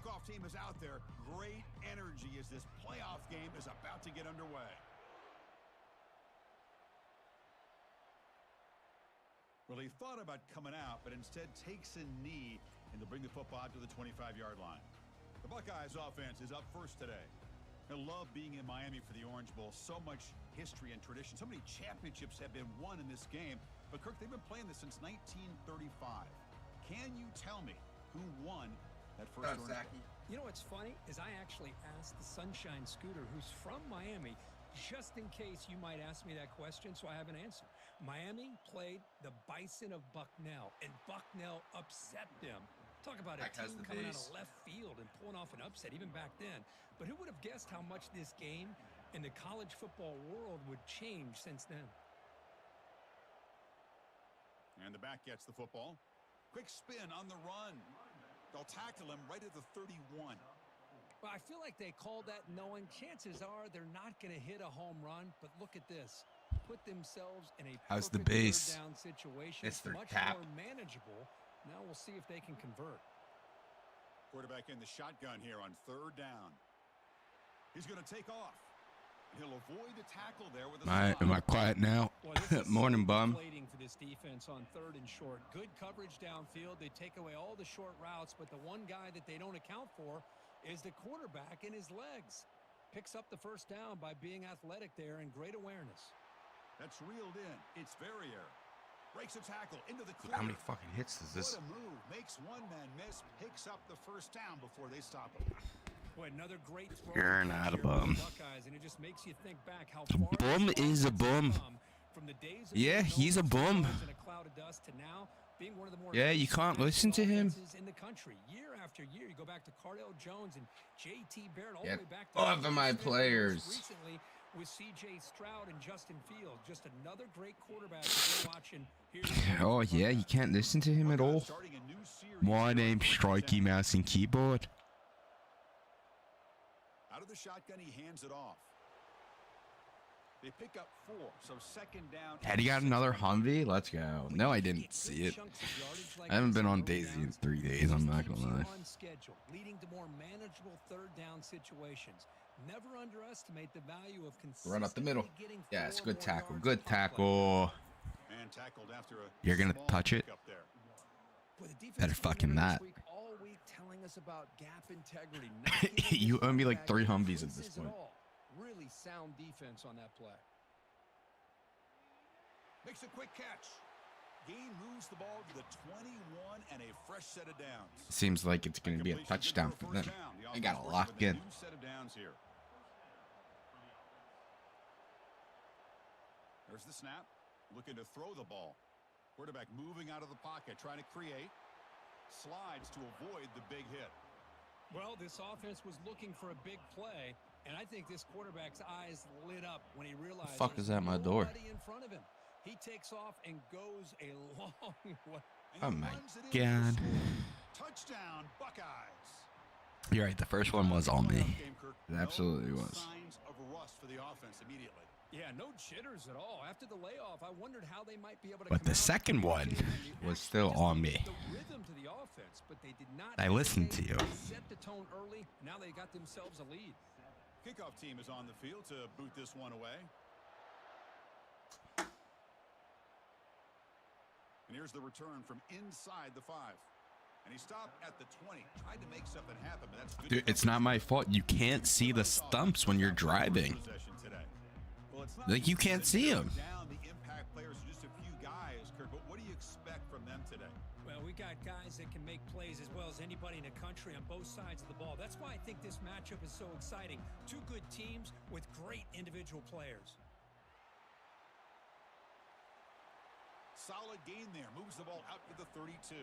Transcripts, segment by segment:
kickoff team is out there. Great energy as this playoff game is about to get underway. Well, he thought about coming out, but instead takes a knee and to bring the football out to the 25-yard line. The Buckeyes offense is up first today. I love being in Miami for the Orange Bowl. So much history and tradition. So many championships have been won in this game. But, Kirk, they've been playing this since 1935. Can you tell me who won that first Orange Bowl? You know what's funny is I actually asked the Sunshine Scooter, who's from Miami, just in case you might ask me that question, so I have an answer. Miami played the Bison of Bucknell, and Bucknell upset them. Talk about a team coming out of left field and pulling off an upset even back then. But who would have guessed how much this game in the college football world would change since then? And the back gets the football. Quick spin on the run. They'll tackle him right at the 31. Well, I feel like they called that knowing chances are they're not going to hit a home run. But look at this. Put themselves in a how's the base? Third down situation. It's their much cap. more manageable. Now we'll see if they can convert. Quarterback in the shotgun here on third down. He's going to take off. He'll avoid the tackle there with a am I quiet now? Morning, bum. For this defense on third and short. Good coverage downfield. They take away all the short routes, but the one guy that they don't account for is the quarterback and his legs. Picks up the first down by being athletic there and great awareness. That's reeled in. It's Verrier. Breaks a tackle into the clear. How many fucking hits is this? What a move. Makes one man miss. Picks up the first down before they stop him. Boy, another great throw. You're not a bum. Buckeyes, and it just makes you think back how far bum is a bum. From the days of yeah, he's a bum. In a cloud of dust to now being one of the more you can't listen to him. In the country, year after year, you go back to Cardell Jones and J.T. Barrett, all the way back to all of my players. Recently with C.J. Stroud and Justin Fields, just another great quarterback we're watching here. Oh yeah, you can't listen to him at all. My name's Strikey Mouse and Keyboard. Out of the shotgun, he hands it off. They pick up 4, so second down. Had he got another Humvee? Let's go. No, I didn't see it. I haven't been on Daisy in 3 days, I'm not gonna lie. On schedule, leading to more manageable third down situations. Never underestimate the value of consistently run up the middle. Yes, good tackle. Good tackle. And tackled after a You're gonna touch it? Better fucking not. All week telling us about gap integrity. You owe me like 3 Humvees at this point. Really sound defense on that play. Makes a quick catch. Gain moves the ball to the 21 and a fresh set of downs. Seems like it's going to be a touchdown for them. They got to lock in. Set of downs here. There's the snap. Looking to throw the ball. Quarterback moving out of the pocket, trying to create. Slides to avoid the big hit. Well, this offense was looking for a big play, and I think this quarterback's eyes lit up when he realized the fuck is at my door? In front of him. He takes off and goes a long way. Oh my god. Touchdown, Buckeyes. You're right, the first one was on me. It absolutely was. Signs of rust for the offense immediately. Yeah, no jitters at all. After the layoff, I wondered how they might be able to. But the second one was still on me. The rhythm to the offense, but they did not. I listened to you. Set the tone early. Now they got themselves a lead. Kickoff team is on the field to boot this one away. And here's the return from inside the 5. And he stopped at the 20. Tried to make something happen, but that's good. Dude, it's not my fault. You can't see the stumps when you're driving. Like, you can't see them. The impact players are just a few guys, Kirk, but what do you expect from them today? Well, we got guys that can make plays as well as anybody in the country on both sides of the ball. That's why I think this matchup is so exciting. Two good teams with great individual players. Solid gain there. Moves the ball out to the 32.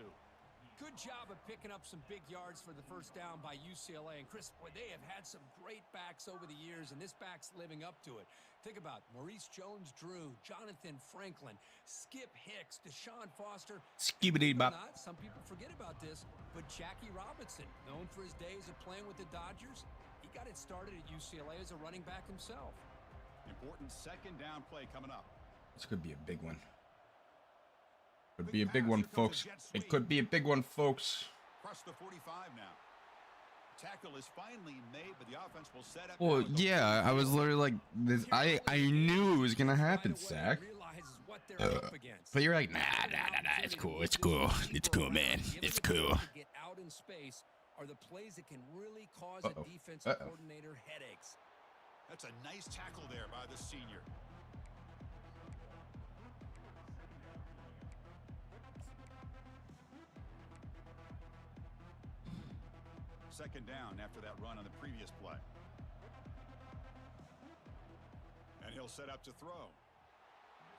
Good job of picking up some big yards for the first down by UCLA. And Chris, boy, they have had some great backs over the years, and this back's living up to it. Think about Maurice Jones-Drew, Jonathan Franklin, Skip Hicks, Deshaun Foster. Skibbity-bop. Some people forget about this, but Jackie Robinson, known for his days of playing with the Dodgers, he got it started at UCLA as a running back himself. Important second down play coming up. This could be a big one. Could be a big one, folks. It could be a big one, folks. Across the 45 now. Tackle is finally made, but the offense will set up. Well, yeah, I was literally like this. I knew it was gonna happen, Zach. But you're like, nah. It's cool. It's cool. It's cool, man. It's cool. Get out in space are the plays that can really cause a defensive coordinator headaches. That's a nice tackle there by the senior. Second down after that run on the previous play. And he'll set up to throw.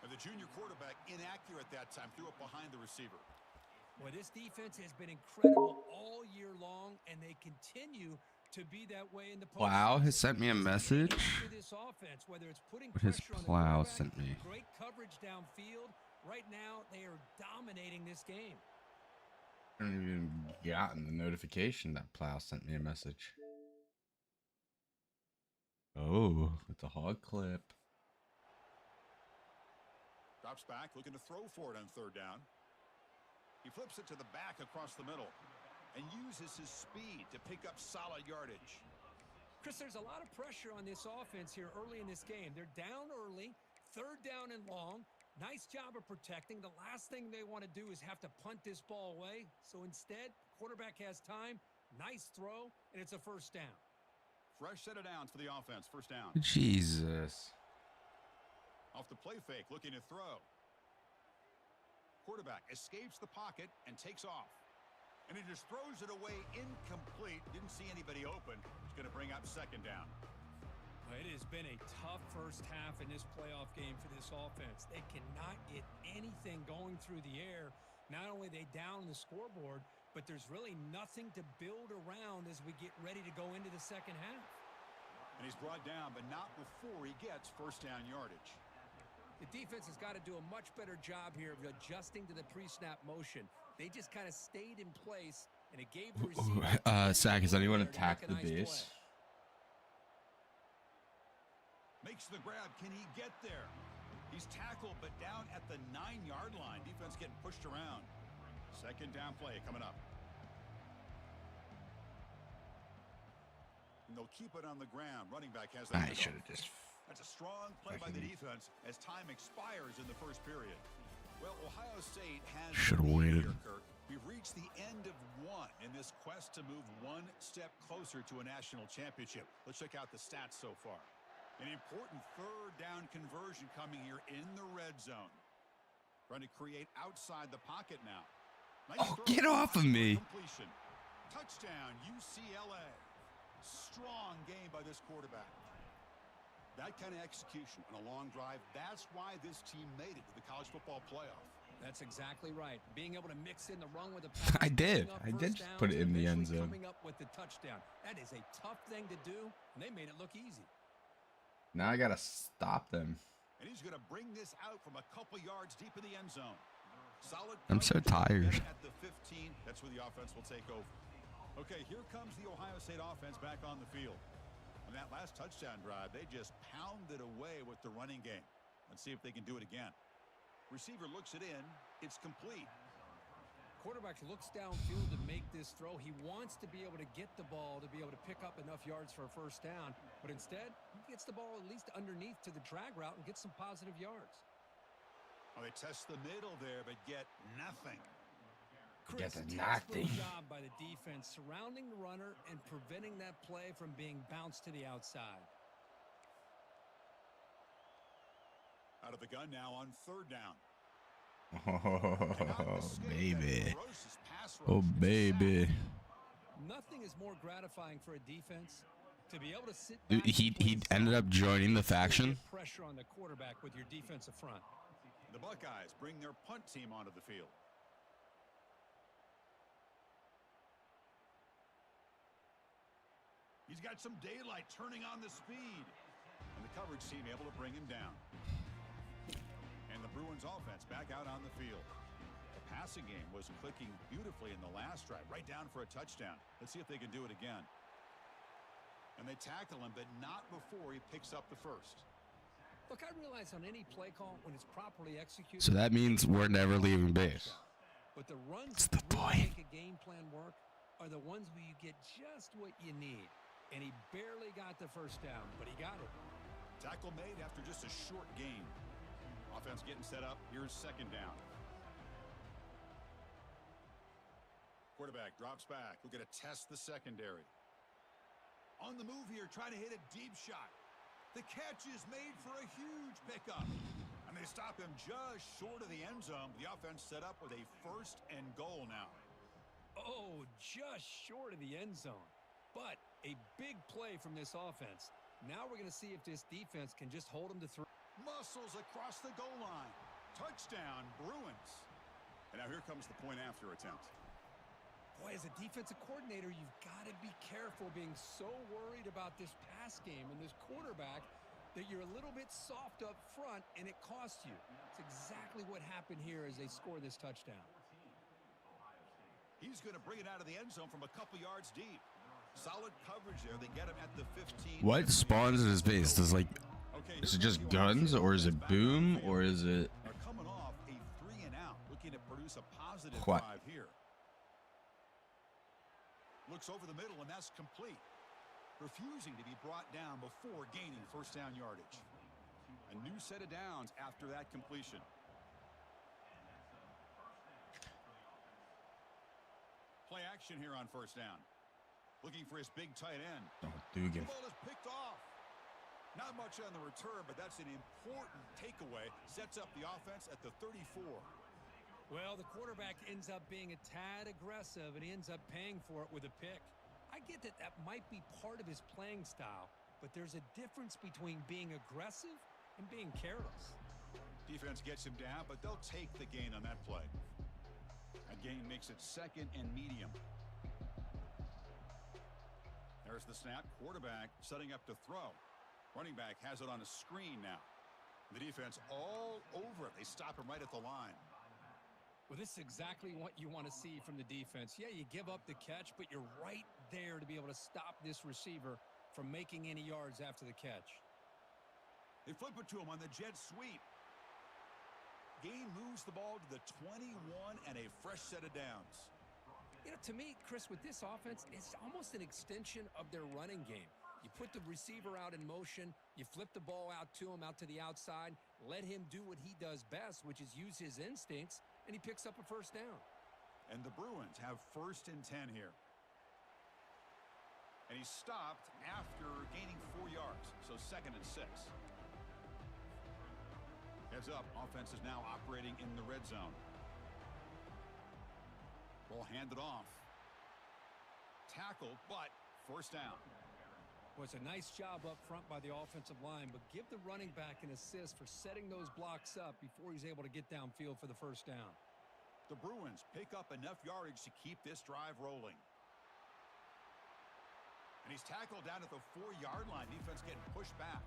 And the junior quarterback inaccurate that time, threw it behind the receiver. Boy, this defense has been incredible all year long, and they continue to be that way in the postseason. Plow has sent me a message. This offense, whether it's putting What has pressure on the Plow quarterback, sent me? great coverage downfield. Right now, they are dominating this game. I haven't even gotten the notification that Plow sent me a message. Oh, it's a hog clip. Drops back, looking to throw for it on third down. He flips it to the back across the middle and uses his speed to pick up solid yardage. Chris, there's a lot of pressure on this offense here early in this game. They're down early, third down and long. Nice job of protecting. The last thing they want to do is have to punt this ball away. So instead, quarterback has time. Nice throw, and it's a first down. Fresh set of downs for the offense. First down. Jesus. Off the play fake, looking to throw. Quarterback escapes the pocket and takes off. And he just throws it away incomplete. Didn't see anybody open. It's going to bring up second down. It has been a tough first half in this playoff game for this offense. They cannot get anything going through the air. Not only are they down the scoreboard, but there's really nothing to build around as we get ready to go into the second half. And he's brought down, but not before he gets first down yardage. The defense has got to do a much better job here of adjusting to the pre-snap motion. They just kind of stayed in place, and it gave the receiver... Zach, has anyone attacked the base? Makes the grab. Can he get there? He's tackled, but down at the 9-yard line. Defense getting pushed around. Second down play coming up. And they'll keep it on the ground. Running back has that. I should have just... That's a strong play by the defense as time expires in the first period. Well, Ohio State has... Should have waited. We've reached the end of one in this quest to move one step closer to a national championship. Let's check out the stats so far. An important third down conversion coming here in the red zone. Trying to create outside the pocket now. Nice get off of me. Completion. Touchdown, UCLA. Strong game by this quarterback. That kind of execution on a long drive, that's why this team made it to the college football playoff. That's exactly right. Being able to mix in the run with the pass. I did just put it in the end zone. Coming up with the touchdown. That is a tough thing to do, and they made it look easy. Now I gotta stop them. And he's gonna bring this out from a couple yards deep in the end zone. Solid. I'm so tired. At the 15, that's where the offense will take over. Okay, here comes the Ohio State offense back on the field. On that last touchdown drive, they just pounded away with the running game. Let's see if they can do it again. Receiver looks it in. It's complete. Quarterback looks downfield to make this throw. He wants to be able to get the ball to be able to pick up enough yards for a first down. But instead, he gets the ball at least underneath to the drag route and gets some positive yards. Well, they test the middle there, but get nothing. Chris, nothing. Job by the defense surrounding the runner and preventing that play from being bounced to the outside. Out of the gun now on third down. Oh, baby. Oh, baby. Nothing is more gratifying for a defense to be able to sit back. He ended up joining the faction. Pressure on the quarterback with your defensive front. The Buckeyes bring their punt team onto the field. He's got some daylight turning on the speed. And the coverage team able to bring him down. And the Bruins offense back out on the field. The passing game was clicking beautifully in the last drive, right down for a touchdown. Let's see if they can do it again. And they tackle him, but not before he picks up the first. Look, I realize on any play call, when it's properly executed... So that means we're never leaving base. But the runs That's the that really point. make a game plan work are the ones where you get just what you need. And he barely got the first down, but he got it. Tackle made after just a short gain. Offense getting set up. Here's second down. Quarterback drops back. We're going to test the secondary. On the move here, trying to hit a deep shot. The catch is made for a huge pickup. And they stop him just short of the end zone. The offense set up with a 1st and goal now. Oh, just short of the end zone. But a big play from this offense. Now we're going to see if this defense can just hold them to 3. Muscles across the goal line. Touchdown, Bruins. And now here comes the point after attempt. Boy, as a defensive coordinator, you've got to be careful being so worried about this pass game and this quarterback that you're a little bit soft up front and it costs you. It's exactly what happened here as they score this touchdown. He's going to bring it out of the end zone from a couple yards deep. Solid coverage there. They get him at the 15. What spawns in his face? Does like, is it just guns, or is it boom, or is it? Are coming off a 3 and out, looking to produce a positive What? drive here. Looks over the middle, and that's complete. Refusing to be brought down before gaining first down yardage. A new set of downs after that completion. Play action here on first down. Looking for his big tight end. Oh, Dugan. The ball is picked off. Not much on the return, but that's an important takeaway. Sets up the offense at the 34. Well, the quarterback ends up being a tad aggressive, and he ends up paying for it with a pick. I get that that might be part of his playing style, but there's a difference between being aggressive and being careless. Defense gets him down, but they'll take the gain on that play. That gain makes it 2nd and medium. There's the snap. Quarterback setting up to throw. Running back has it on a screen now. The defense all over it. They stop him right at the line. Well, this is exactly what you want to see from the defense. Yeah, you give up the catch, but you're right there to be able to stop this receiver from making any yards after the catch. They flip it to him on the jet sweep. Gain moves the ball to the 21 and a fresh set of downs. You know, to me, Chris, with this offense, it's almost an extension of their running game. You put the receiver out in motion, you flip the ball out to him, out to the outside, let him do what he does best, which is use his instincts, and he picks up a first down. And the Bruins have 1st and 10 here. And he stopped after gaining 4 yards, so 2nd and 6. Heads up, offense is now operating in the red zone. Ball handed off. Tackled, but first down. Well, it's a nice job up front by the offensive line, but give the running back an assist for setting those blocks up before he's able to get downfield for the first down. The Bruins pick up enough yardage to keep this drive rolling. And he's tackled down at the 4-yard line. Defense getting pushed back.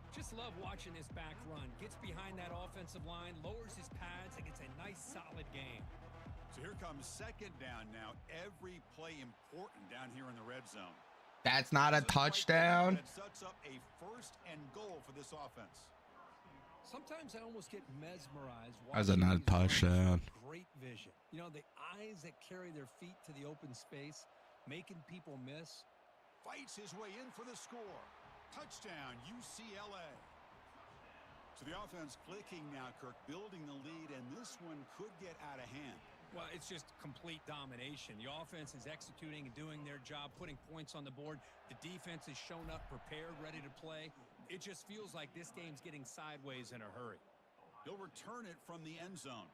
Just love watching this back run. Gets behind that offensive line, lowers his pads, and gets a nice solid gain. So here comes second down now. Every play important down here in the red zone. That's not a touchdown. It sets up a 1st and goal for this offense. Sometimes I almost get mesmerized. How's that not a touchdown? Great vision. You know, the eyes that carry their feet to the open space, making people miss. Fights his way in for the score. Touchdown, UCLA. So the offense clicking now, Kirk, building the lead, and this one could get out of hand. Well, it's just complete domination. The offense is executing and doing their job, putting points on the board. The defense has shown up, prepared, ready to play. It just feels like this game's getting sideways in a hurry. He'll return it from the end zone.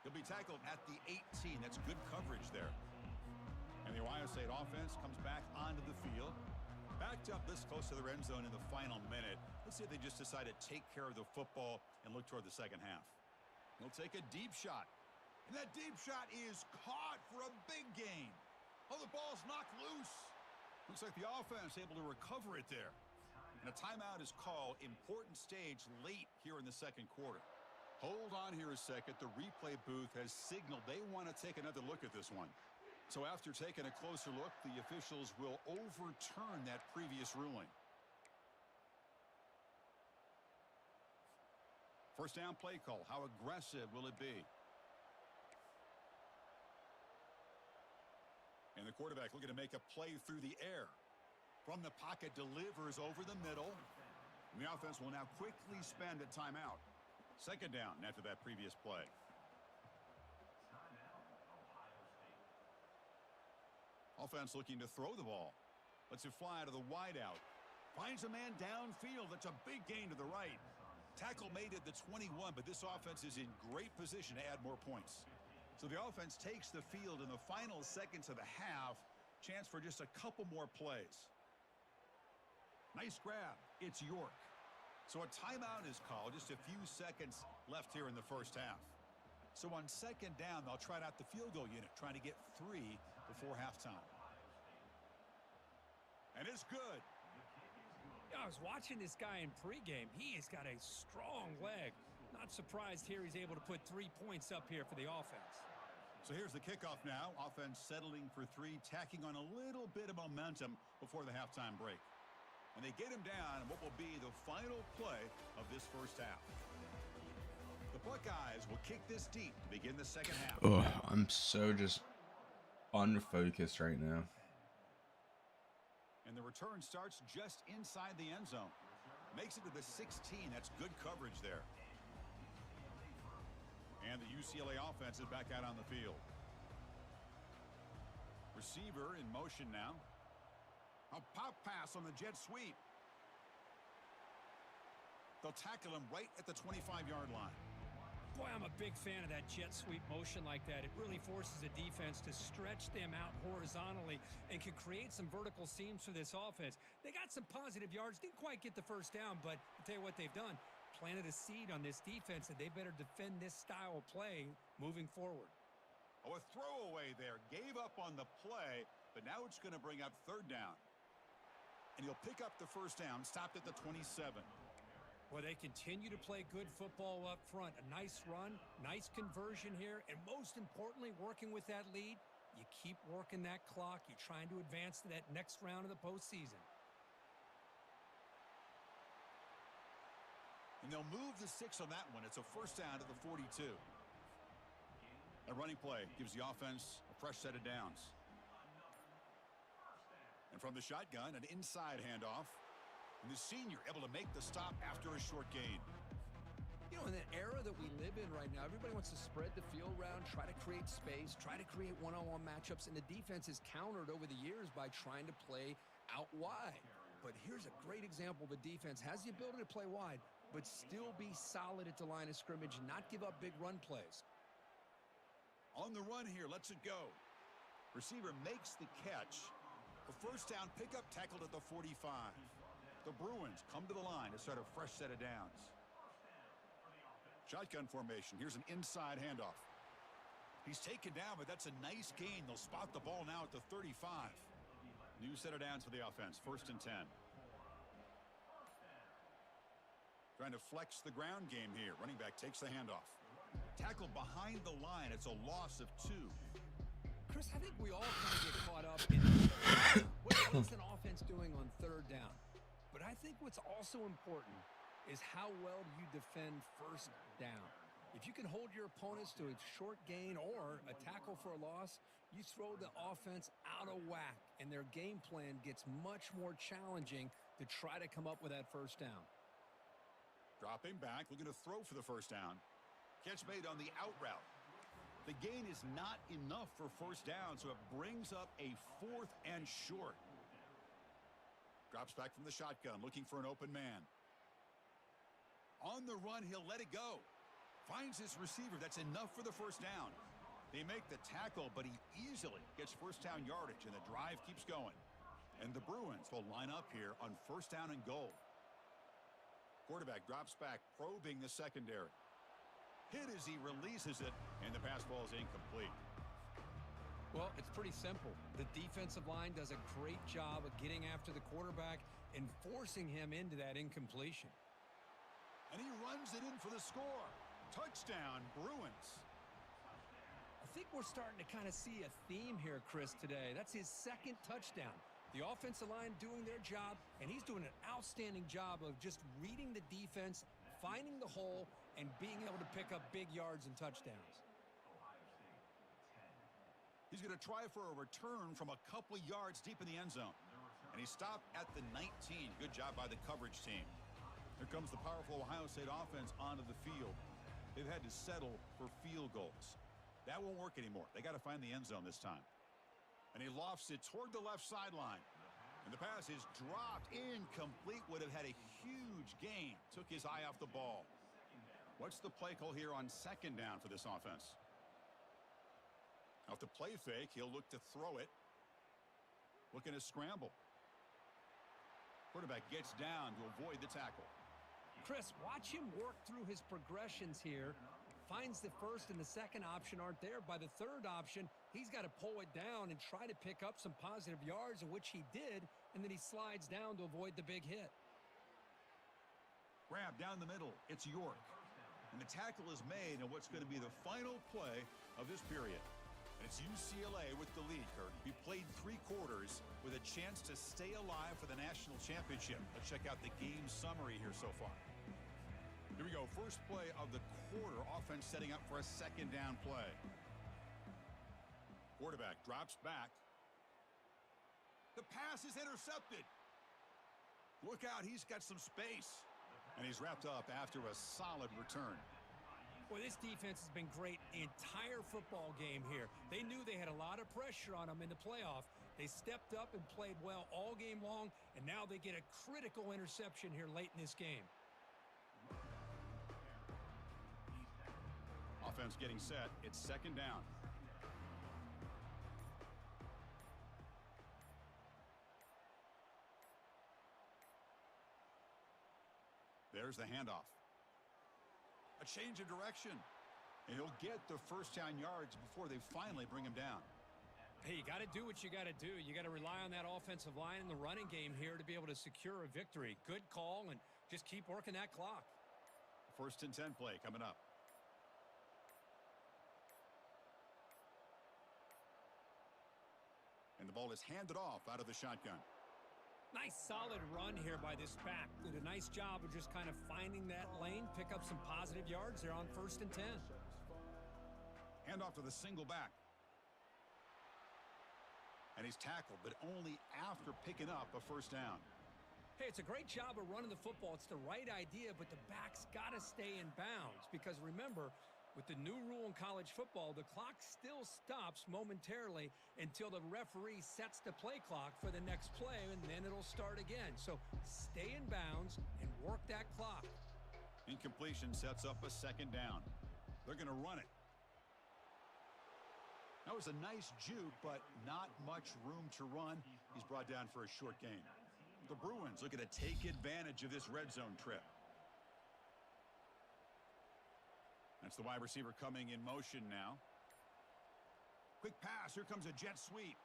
He'll be tackled at the 18. That's good coverage there. And the Ohio State offense comes back onto the field. Backed up this close to the end zone in the final minute. Let's see if they just decide to take care of the football and look toward the second half. He'll take a deep shot. And that deep shot is caught for a big gain. Oh, the ball's knocked loose. Looks like the offense able to recover it there. And a timeout is called. Important stage late here in the second quarter. Hold on here a second. The replay booth has signaled they want to take another look at this one. So after taking a closer look, the officials will overturn that previous ruling. First down play call. How aggressive will it be? And And the quarterback looking to make a play through the air. From the pocket, delivers over the middle. And the offense will now quickly spend a timeout. Second down after that previous play. Offense looking to throw the ball. Lets it fly to the wideout. Finds a man downfield. That's a big gain to the right. Tackle made at the 21, but this offense is in great position to add more points. So the offense takes the field in the final seconds of the half. Chance for just a couple more plays. Nice grab. It's York. So a timeout is called. Just a few seconds left here in the first half. So on second down, they'll try out the field goal unit, trying to get 3 before halftime. And it's good. Yeah, I was watching this guy in pregame. He has got a strong leg. Not surprised here he's able to put 3 points up here for the offense. So here's the kickoff now. Offense settling for 3, tacking on a little bit of momentum before the halftime break. And they get him down in what will be the final play of this first half. The Buckeyes will kick this deep to begin the second half. Oh, I'm so just unfocused right now. And the return starts just inside the end zone. Makes it to the 16. That's good coverage there. And the UCLA offense is back out on the field. Receiver in motion now. A pop pass on the jet sweep. They'll tackle him right at the 25-yard line. Boy, I'm a big fan of that jet sweep motion like that. It really forces the defense to stretch them out horizontally and can create some vertical seams for this offense. They got some positive yards, didn't quite get the first down, but I'll tell you what they've done. Planted a seed on this defense that they better defend this style of play moving forward. Oh, a throwaway there. Gave up on the play, but now it's going to bring up third down. And he'll pick up the first down, stopped at the 27. Well, they continue to play good football up front. A nice run, nice conversion here, and most importantly, working with that lead, you keep working that clock. You're trying to advance to that next round of the postseason. And they'll move the 6 on that one. It's a first down to the 42. A running play gives the offense a fresh set of downs. And from the shotgun, an inside handoff. And the senior able to make the stop after a short gain. You know, in that era that we live in right now, everybody wants to spread the field around, try to create space, try to create one-on-one matchups, and the defense is countered over the years by trying to play out wide. But here's a great example. The defense has the ability to play wide, but still be solid at the line of scrimmage and not give up big run plays. On the run here, lets it go. Receiver makes the catch. A first down pickup tackled at the 45. The Bruins come to the line to start a fresh set of downs. Shotgun formation. Here's an inside handoff. He's taken down, but that's a nice gain. They'll spot the ball now at the 35. New set of downs for the offense. First and 10. Trying to flex the ground game here. Running back takes the handoff. Tackled behind the line. It's a loss of 2. Chris, I think we all kind of get caught up in what's an offense doing on third down. But I think what's also important is how well do you defend first down. If you can hold your opponents to a short gain or a tackle for a loss, you throw the offense out of whack, and their game plan gets much more challenging to try to come up with that first down. Dropping back, looking to throw for the first down. Catch made on the out route. The gain is not enough for first down, so it brings up a 4th and short. Drops back from the shotgun, looking for an open man. On the run, he'll let it go. Finds his receiver. That's enough for the first down. They make the tackle, but he easily gets first down yardage, and the drive keeps going. And the Bruins will line up here on first down and goal. Quarterback drops back, probing the secondary. Hit as he releases it, and the pass ball is incomplete. Well, it's pretty simple. The defensive line does a great job of getting after the quarterback and forcing him into that incompletion. And he runs it in for the score. Touchdown, Bruins. I think we're starting to kind of see a theme here, Chris, today. That's his 2nd touchdown. The offensive line doing their job, and he's doing an outstanding job of just reading the defense, finding the hole, and being able to pick up big yards and touchdowns. He's going to try for a return from a couple yards deep in the end zone. And he stopped at the 19. Good job by the coverage team. Here comes the powerful Ohio State offense onto the field. They've had to settle for field goals. That won't work anymore. They got to find the end zone this time. And he lofts it toward the left sideline. And the pass is dropped, incomplete. Would have had a huge gain. Took his eye off the ball. What's the play call here on second down for this offense? Off the play fake, he'll look to throw it. Looking to scramble. Quarterback gets down to avoid the tackle. Chris, watch him work through his progressions here. Finds the first and the second option aren't there. By the third option, he's got to pull it down and try to pick up some positive yards, in which he did, and then he slides down to avoid the big hit. Grab down the middle. It's York. And the tackle is made in what's going to be the final play of this period. And it's UCLA with the lead, Kurt. We played 3 quarters with a chance to stay alive for the national championship. Let's check out the game summary here so far. Here we go. First play of the quarter. Offense setting up for a second down play. Quarterback drops back. The pass is intercepted. Look out. He's got some space. And he's wrapped up after a solid return. Well, this defense has been great the entire football game here. They knew they had a lot of pressure on them in the playoff. They stepped up and played well all game long, and now they get a critical interception here late in this game. Offense getting set. It's second down. There's the handoff. A change of direction. And he'll get the first down yards before they finally bring him down. Hey, you got to do what you got to do. You got to rely on that offensive line in the running game here to be able to secure a victory. Good call, and just keep working that clock. First and 10 play coming up. And the ball is handed off out of the shotgun. Nice solid run here by this back. Did a nice job of just kind of finding that lane, pick up some positive yards there on first and 10. Hand off to the single back. And he's tackled, but only after picking up a first down. Hey, it's a great job of running the football. It's the right idea, but the back's got to stay in bounds. Because remember, with the new rule in college football, the clock still stops momentarily until the referee sets the play clock for the next play, and then it'll start again. So stay in bounds and work that clock. Incompletion sets up a second down. They're going to run it. That was a nice juke, but not much room to run. He's brought down for a short gain. The Bruins looking to take advantage of this red zone trip. That's the wide receiver coming in motion now. Quick pass. Here comes a jet sweep.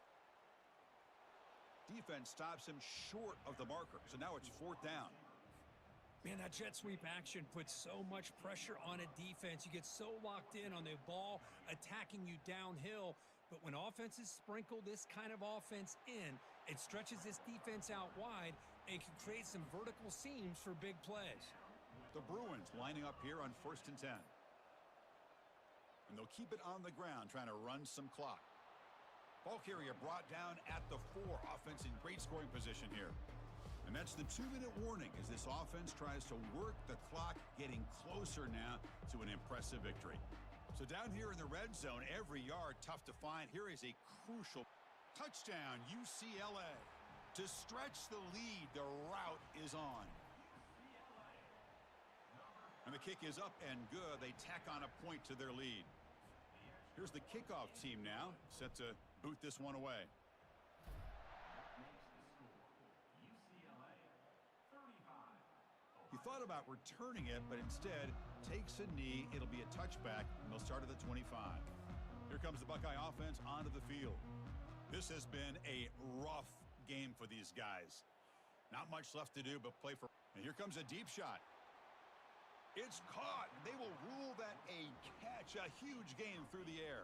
Defense stops him short of the marker. So now it's fourth down. Man, that jet sweep action puts so much pressure on a defense. You get so locked in on the ball attacking you downhill. But when offenses sprinkle this kind of offense in, it stretches this defense out wide and can create some vertical seams for big plays. The Bruins lining up here on first and 10. And they'll keep it on the ground, trying to run some clock. Ball carrier brought down at the 4. Offense in great scoring position here. And that's the 2-minute warning as this offense tries to work the clock, getting closer now to an impressive victory. So down here in the red zone, every yard tough to find. Here is a crucial touchdown, UCLA. To stretch the lead, the route is on. And the kick is up and good. They tack on a point to their lead. Here's the kickoff team now, set to boot this one away. He thought about returning it, but instead takes a knee. It'll be a touchback, and they'll start at the 25. Here comes the Buckeye offense onto the field. This has been a rough game for these guys. Not much left to do but play for. And here comes a deep shot. It's caught. They will rule that a catch. A huge game through the air.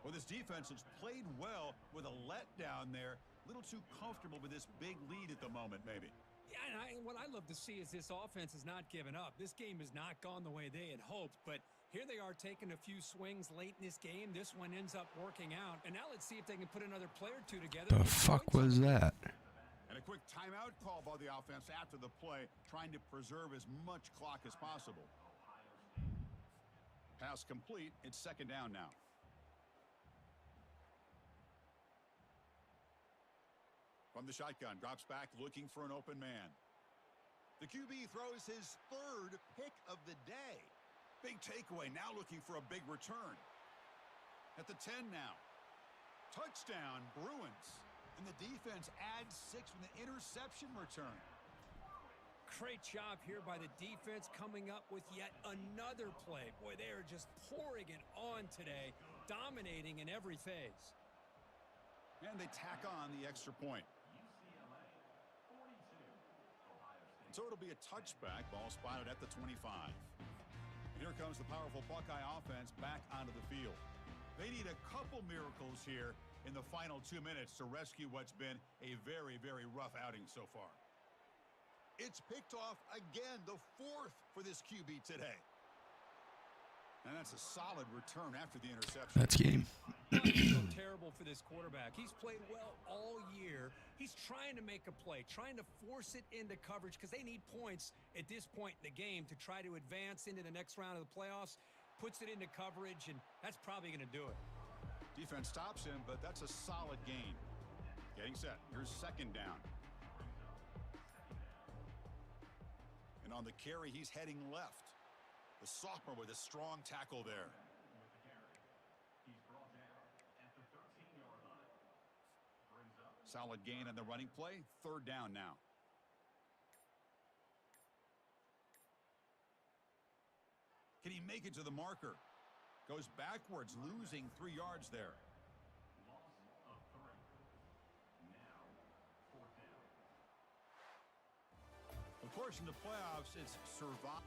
Well, this defense has played well with a letdown there. A little too comfortable with this big lead at the moment, maybe. Yeah, and what I love to see is this offense has not given up. This game has not gone the way they had hoped, but Here they are taking a few swings late in this game. This one ends up working out. And now let's see if they can put another play or two together. The fuck was that? And a quick timeout call by the offense after the play, trying to preserve as much clock as possible. Pass complete. It's second down now. From the shotgun, drops back looking for an open man. The QB throws his third pick of the day. Big takeaway, now looking for a big return. At the 10 now. Touchdown, Bruins. And the defense adds 6 with an interception return. Great job here by the defense coming up with yet another play. Boy, they are just pouring it on today, dominating in every phase. And they tack on the extra point. So it'll be a touchback, ball spotted at the 25. And here comes the powerful Buckeye offense back onto the field. They need a couple miracles here in the final 2 minutes to rescue what's been a very, very rough outing so far. It's picked off again, the 4th for this QB today. And that's a solid return after the interception. That's game. So terrible for this quarterback. He's played well all year. He's trying to make a play, trying to force it into coverage because they need points at this point in the game to try to advance into the next round of the playoffs. Puts it into coverage, and that's probably going to do it. Defense stops him, but that's a solid gain. Getting set. Here's second down. And on the carry, he's heading left. The sophomore with a strong tackle there. Solid gain on the running play. Third down now. Can he make it to the marker? Goes backwards, losing 3 yards there. Of course, in the playoffs, it's survival.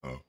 Oh.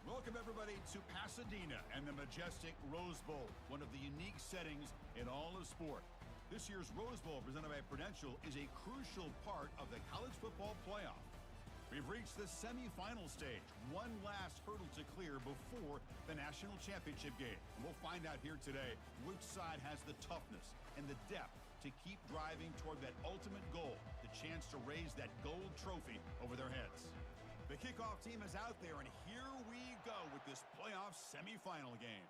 Welcome, everybody, to Pasadena and the majestic Rose Bowl, one of the unique settings in all of sport. This year's Rose Bowl, presented by Prudential, is a crucial part of the college football playoff. We've reached the semifinal stage, one last hurdle to clear before the national championship game. And we'll find out here today which side has the toughness and the depth to keep driving toward that ultimate goal, the chance to raise that gold trophy over their heads. The kickoff team is out there, and here we go with this playoff semifinal game.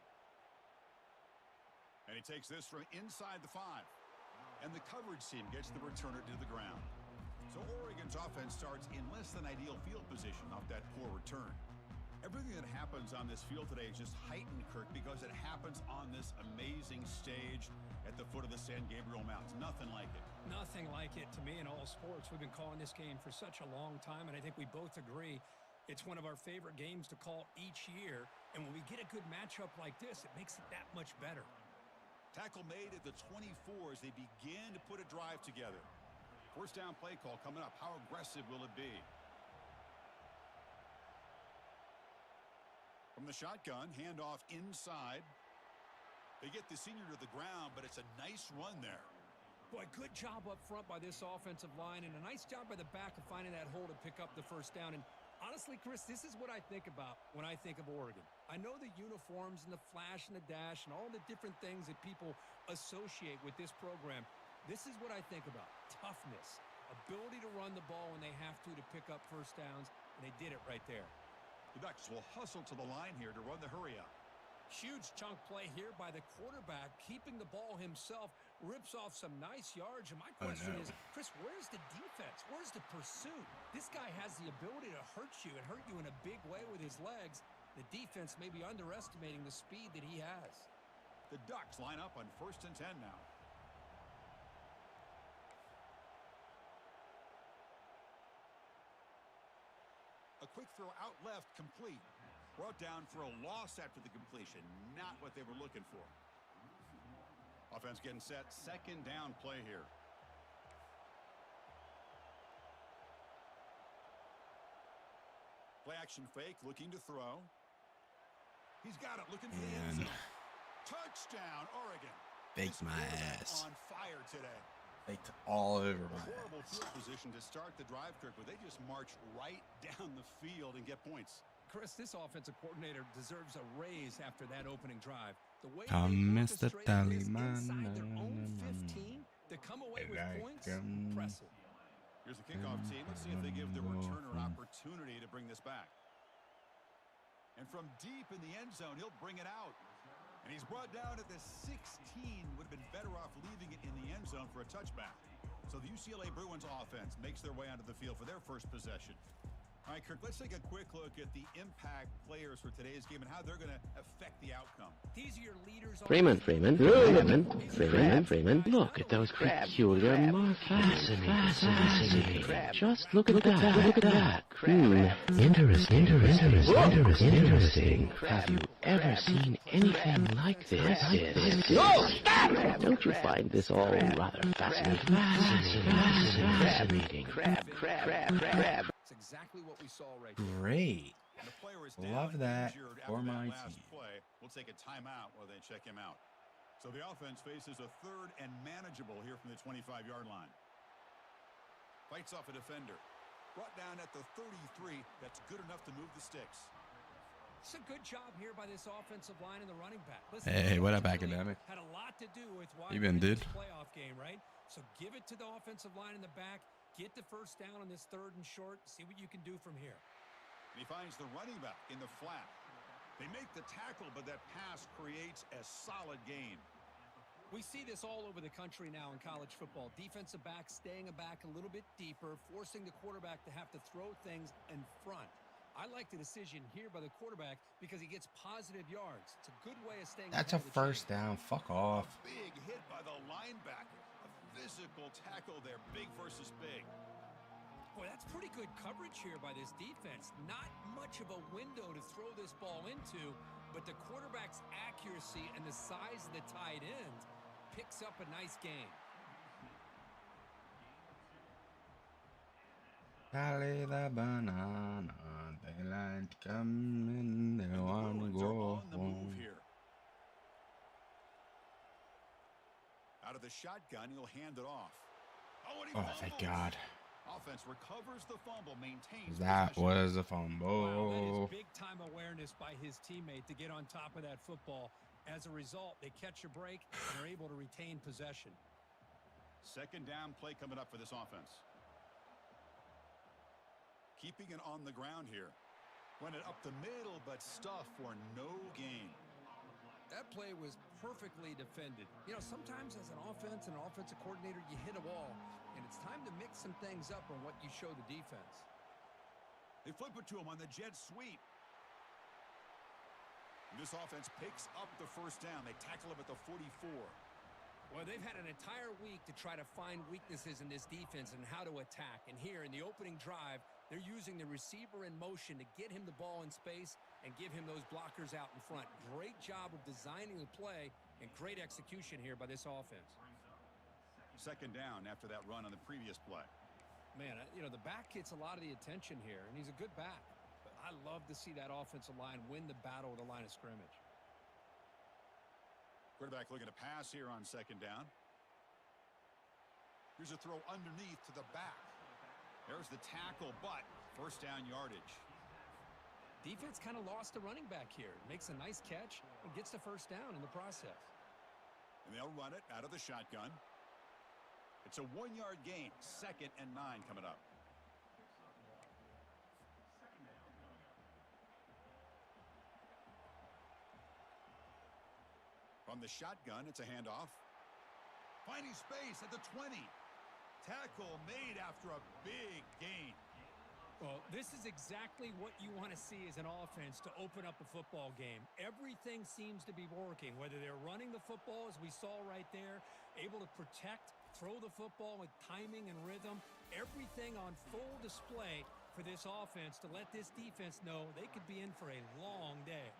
And he takes this from inside the 5. And the coverage team gets the returner to the ground. So Oregon's offense starts in less than ideal field position off that poor return. Everything that happens on this field today is just heightened, Kirk, because it happens on this amazing stage at the foot of the San Gabriel Mountains. Nothing like it. Nothing like it to me in all sports. We've been calling this game for such a long time, and I think we both agree It's one of our favorite games to call each year, and when we get a good matchup like this, it makes it that much better. Tackle made at the 24 as they begin to put a drive together. First down play call coming up. How aggressive will it be? From the shotgun, handoff inside. They get the senior to the ground, but it's a nice run there. Boy, good job up front by this offensive line, and a nice job by the back of finding that hole to pick up the first down. And honestly, Chris, this is what I think about when I think of Oregon. I know the uniforms and the flash and the dash and all the different things that people associate with this program. This is what I think about. Toughness, ability to run the ball when they have to pick up first downs, and they did it right there. The Ducks will hustle to the line here to run the hurry up. Huge chunk play here by the quarterback, keeping the ball himself, rips off some nice yards. And my question is, Chris, where's the defense? Where's the pursuit? This guy has the ability to hurt you and hurt you in a big way with his legs. The defense may be underestimating the speed that he has. The Ducks line up on 1st and 10 now. A quick throw out left, complete. Brought down for a loss after the completion. Not what they were looking for. Offense getting set. Second down play here. Play action fake, looking to throw. He's got it, looking for the end zone. Touchdown, Oregon. Baked my ass. On fire today. Baked all over my ass. Horrible field position to start the drive, Kirk, but they just march right down the field and get points. Chris, this offensive coordinator deserves a raise after that opening drive. The way Mr. they Tallyman, inside their own 15 to come away with points, impressive. Here's the kickoff team. Let's see if they give the returner an opportunity to bring this back. And from deep in the end zone, he'll bring it out. And he's brought down at the 16. Would have been better off leaving it in the end zone for a touchback. So the UCLA Bruins offense makes their way onto the field for their first possession. All right, Kirk, let's take a quick look at the impact players for today's game and how they're going to affect the outcome. These are your leaders. Freeman. Look at those peculiar marks. Fascinating. Just look at that. Interesting. Have you ever seen anything like this? No, stop! Don't you find this all rather fascinating? Crab. Exactly what we saw right Great. The player is Love that for my last team. play. We'll take a timeout while they check him out. So the offense faces a third and manageable here from the 25-yard line. Fights off a defender. Brought down at the 33. That's good enough to move the sticks. It's a good job here by this offensive line and the running back. Listen, Hey, what up, academic? Had a lot to do with why You been, we're in dude? this playoff game, right? So give it to the offensive line in the back. Get the first down on this 3rd and short. See what you can do from here. And he finds the running back in the flat. They make the tackle, but that pass creates a solid gain. We see this all over the country now in college football. Defensive backs staying back a little bit deeper, forcing the quarterback to have to throw things in front. I like the decision here by the quarterback because he gets positive yards. It's a good way of staying. That's a first down. Fuck off. Big hit by the linebacker. A physical tackle there. Big versus big. Boy, that's pretty good coverage here by this defense. Not much of a window to throw this ball into, but the quarterback's accuracy and the size of the tight end picks up a nice gain. Tally the banana, daylight coming, they wanna go home. Here. Out of the shotgun, he'll hand it off. Oh, thank God. Offense recovers the fumble, maintains That possession. was a Wow, that fumble. is big-time awareness by his teammate to get on top of that football. As a result, they catch a break and are able to retain possession. Second down play coming up for this offense. Keeping it on the ground here. Run it up the middle, but stuff for no gain. That play was perfectly defended. You know, sometimes as an offense and an offensive coordinator, you hit a wall, and it's time to mix some things up on what you show the defense. They flip it to him on the jet sweep. This offense picks up the first down. They tackle him at the 44. Well, they've had an entire week to try to find weaknesses in this defense and how to attack. And here in the opening drive, They're using the receiver in motion to get him the ball in space and give him those blockers out in front. Great job of designing the play and great execution here by this offense. Second down after that run on the previous play. Man, you know, the back gets a lot of the attention here, and he's a good back. But I love to see that offensive line win the battle at the line of scrimmage. Quarterback looking to pass here on second down. Here's a throw underneath to the back. There's the tackle, but first down yardage. Defense kind of lost a running back here. Makes a nice catch and gets the first down in the process. And they'll run it out of the shotgun. It's a 1-yard gain. 2nd and 9 coming up. From the shotgun, it's a handoff. Finding space at the 20. Tackle made after a big gain. Well, this is exactly what you want to see as an offense to open up a football game. Everything seems to be working, whether they're running the football, as we saw right there, able to protect, throw the football with timing and rhythm, everything on full display for this offense to let this defense know they could be in for a long day.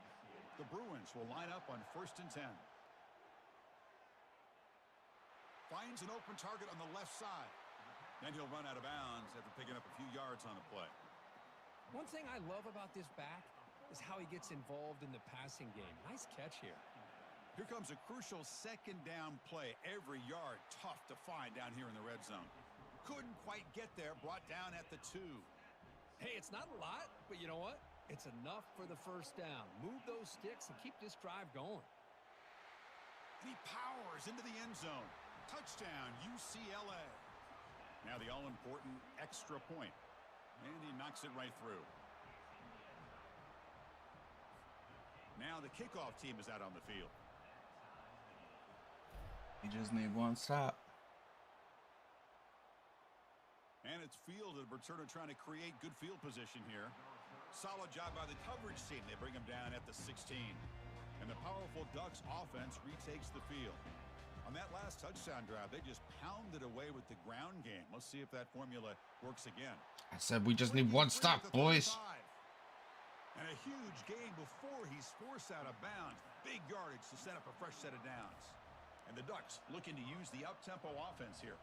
The Bruins will line up on 1st and 10. Finds an open target on the left side. Then he'll run out of bounds after picking up a few yards on the play. One thing I love about this back is how he gets involved in the passing game. Nice catch here. Here comes a crucial second down play. Every yard tough to find down here in the red zone. Couldn't quite get there. Brought down at the 2. Hey, it's not a lot, but you know what? It's enough for the first down. Move those sticks and keep this drive going. And he powers into the end zone. Touchdown, UCLA. Now the all-important extra point. And he knocks it right through. Now the kickoff team is out on the field. You just need one stop. And it's fielded. Returner trying to create good field position here. Solid job by the coverage team. They bring him down at the 16. And the powerful Ducks offense retakes the field. On that last touchdown drive, they just pounded away with the ground game. Let's see if that formula works again. I said we just need one stop, boys. And a huge gain before he's forced out of bounds. Big yardage to set up a fresh set of downs. And the Ducks looking to use the up-tempo offense here.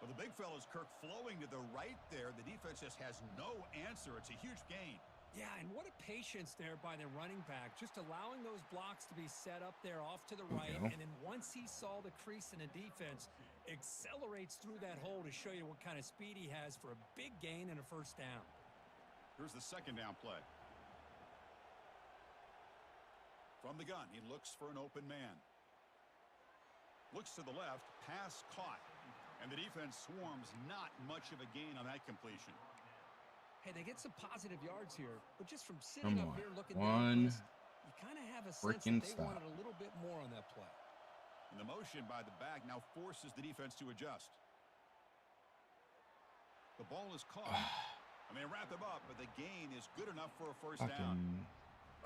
Well, the big fella's Kirk flowing to the right there. The defense just has no answer. It's a huge gain. Yeah, and what a patience there by the running back, just allowing those blocks to be set up there off to the right, and then once he saw the crease in the defense, accelerates through that hole to show you what kind of speed he has for a big gain and a first down. Here's the second down play. From the gun, he looks for an open man. Looks to the left, pass caught, and the defense swarms. Not much of a gain on that completion. Hey, they get some positive yards here, but just from sitting up here looking one this, you kind of have a sense that they wanted a little bit more on that play. And the motion by the back now forces the defense to adjust. The ball is caught. And they wrap him up, but the gain is good enough for a first down.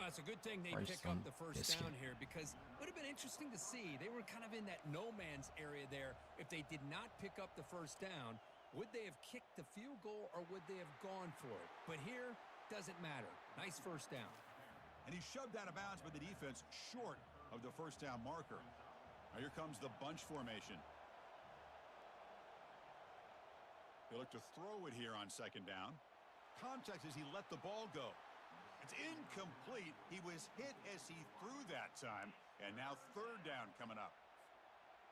Well, it's a good thing they pick up the first down here, because it would have been interesting to see. They were kind of in that no man's area there. If they did not pick up the first down, would they have kicked the field goal or would they have gone for it? But here, doesn't matter. Nice first down. And he's shoved out of bounds by the defense short of the first down marker. Now here comes the bunch formation. They look to throw it here on second down. Context as he let the ball go. It's incomplete. He was hit as he threw that time. And now third down coming up.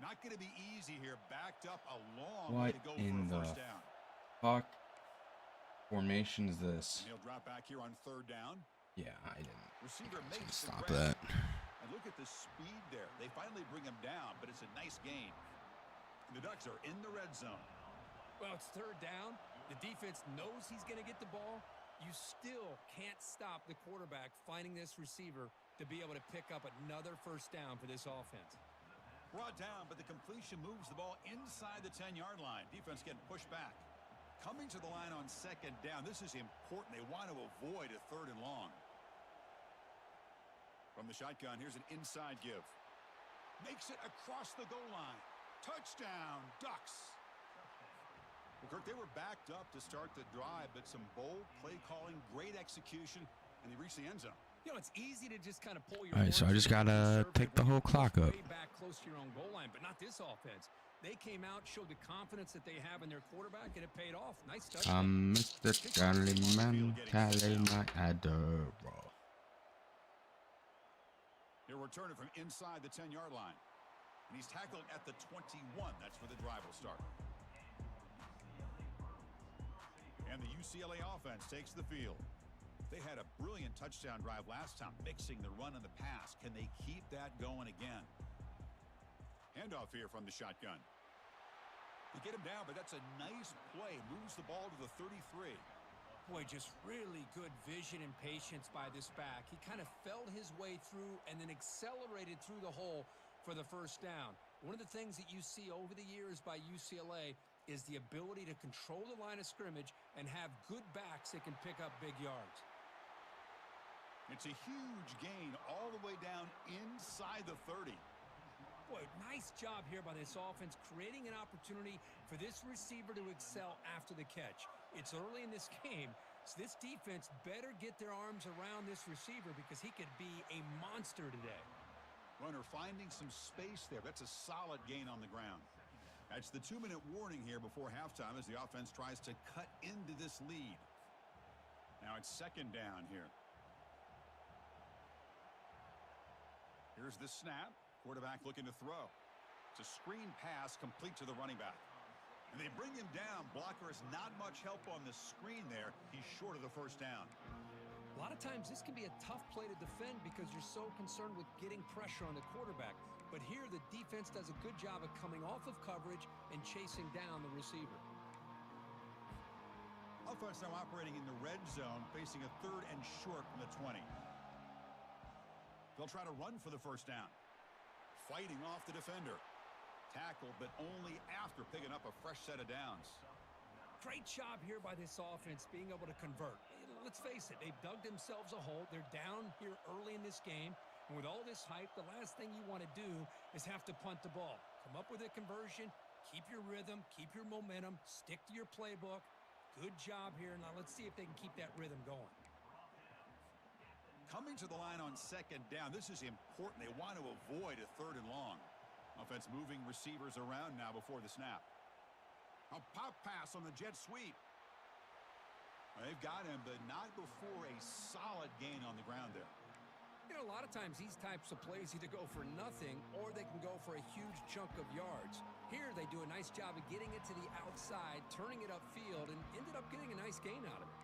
Not going to be easy here. Backed up a long way to go for a first down. Fuck formation is this? And he'll drop back here on third down. Yeah, I didn't. Receiver makes the stop grab. that. And look at the speed there. They finally bring him down, but it's a nice gain. And the Ducks are in the red zone. Well, it's third down. The defense knows he's going to get the ball. You still can't stop the quarterback finding this receiver to be able to pick up another first down for this offense. Brought down, but the completion moves the ball inside the 10-yard line. Defense getting pushed back. Coming to the line on second down. This is important. They want to avoid a third and long. From the shotgun, here's an inside give. Makes it across the goal line. Touchdown, Ducks. Well, Kirk, they were backed up to start the drive, but some bold play calling, great execution, and they reached the end zone. You know, it's easy to just kind of pull your. All right, so I just gotta take the whole clock up. Way back close to your own goal line, but not this offense. They came out, showed the confidence that they have in their quarterback, and it paid off. Nice touchdown. Mr. Galleyman, my adorable. He'll return it from inside the 10-yard line. And he's tackled at the 21. That's where the drive will start. And the UCLA offense takes the field. They had a brilliant touchdown drive last time, mixing the run and the pass. Can they keep that going again? Handoff here from the shotgun. They get him down, but that's a nice play. Moves the ball to the 33. Boy, just really good vision and patience by this back. He kind of felt his way through and then accelerated through the hole for the first down. One of the things that you see over the years by UCLA is the ability to control the line of scrimmage and have good backs that can pick up big yards. It's a huge gain all the way down inside the 30. Boy, nice job here by this offense, creating an opportunity for this receiver to excel after the catch. It's early in this game, so this defense better get their arms around this receiver because he could be a monster today. Runner finding some space there. That's a solid gain on the ground. That's the 2-minute warning here before halftime as the offense tries to cut into this lead. Now it's second down here. Here's the snap. Quarterback looking to throw. It's a screen pass complete to the running back. And they bring him down. Blocker has not much help on the screen there. He's short of the first down. A lot of times this can be a tough play to defend because you're so concerned with getting pressure on the quarterback. But here the defense does a good job of coming off of coverage and chasing down the receiver. Offense now operating in the red zone, facing a 3rd and short from the 20. They'll try to run for the first down. Fighting off the defender. Tackled, but only after picking up a fresh set of downs. Great job here by this offense being able to convert. Let's face it, they've dug themselves a hole. They're down here early in this game. And with all this hype, the last thing you want to do is have to punt the ball. Come up with a conversion, keep your rhythm, keep your momentum, stick to your playbook. Good job here. Now let's see if they can keep that rhythm going. Coming to the line on second down, this is important. They want to avoid a 3rd and long. Offense moving receivers around now before the snap. A pop pass on the jet sweep. They've got him, but not before a solid gain on the ground there. You know, a lot of times these types of plays either go for nothing or they can go for a huge chunk of yards. Here they do a nice job of getting it to the outside, turning it upfield, and ended up getting a nice gain out of it.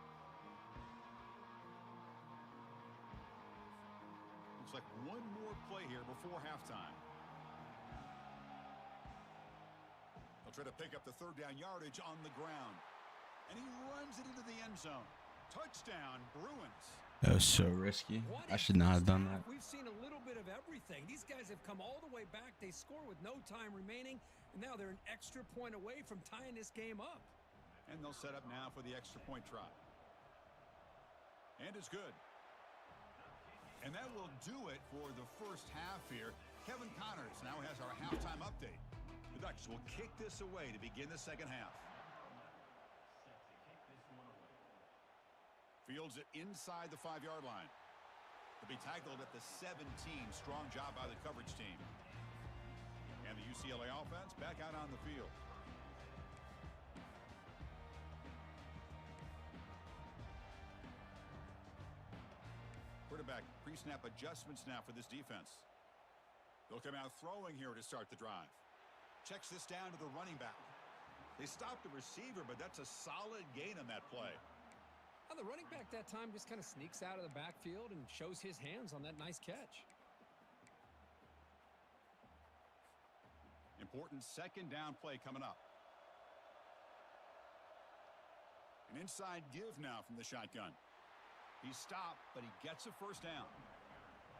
Looks like one more play here before halftime. They'll try to pick up the 3rd down yardage on the ground. And he runs it into the end zone. Touchdown, Bruins. That was so risky. I should not have done that. We've seen a little bit of everything. These guys have come all the way back. They score with no time remaining. And now they're an extra point away from tying this game up. And they'll set up now for the extra point try. And it's good. And that will do it for the first half here. Kevin Connors now has our halftime update. The Ducks will kick this away to begin the second half. Fields it inside the 5-yard line. To be tackled at the 17. Strong job by the coverage team. And the UCLA offense back out on the field. Quarterback pre-snap adjustments now for this defense. They'll come out throwing here to start the drive. Checks this down to the running back. They stopped the receiver, but that's a solid gain on that play. The running back that time just kind of sneaks out of the backfield and shows his hands on that nice catch. Important second down play coming up. An inside give now from the shotgun. He's stopped, but he gets a first down.